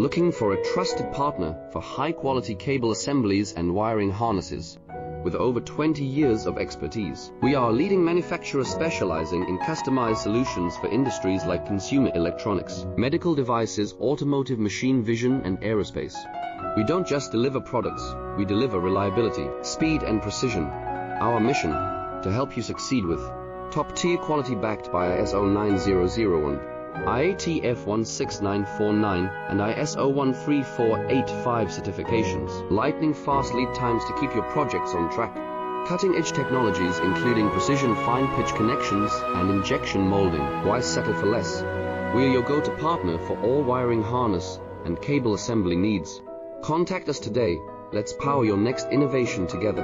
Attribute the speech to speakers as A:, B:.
A: Looking for a trusted partner for high-quality cable assemblies and wiring harnesses? With over 20 years of expertise, we are a leading manufacturer specializing in customized solutions for industries like consumer electronics, medical devices, automotive, machine vision, and aerospace. We don't just deliver products, we deliver reliability, speed, and precision. Our mission: to help you succeed with top-tier quality backed by ISO 9001, IATF 16949, and ISO 13485 certifications, lightning-fast lead times to keep your projects on track, cutting-edge technologies including precision fine-pitch connections and injection molding. Why settle for less? We are your go-to partner for all wiring harness and cable assembly needs. Contact us today. Let's power your next innovation together.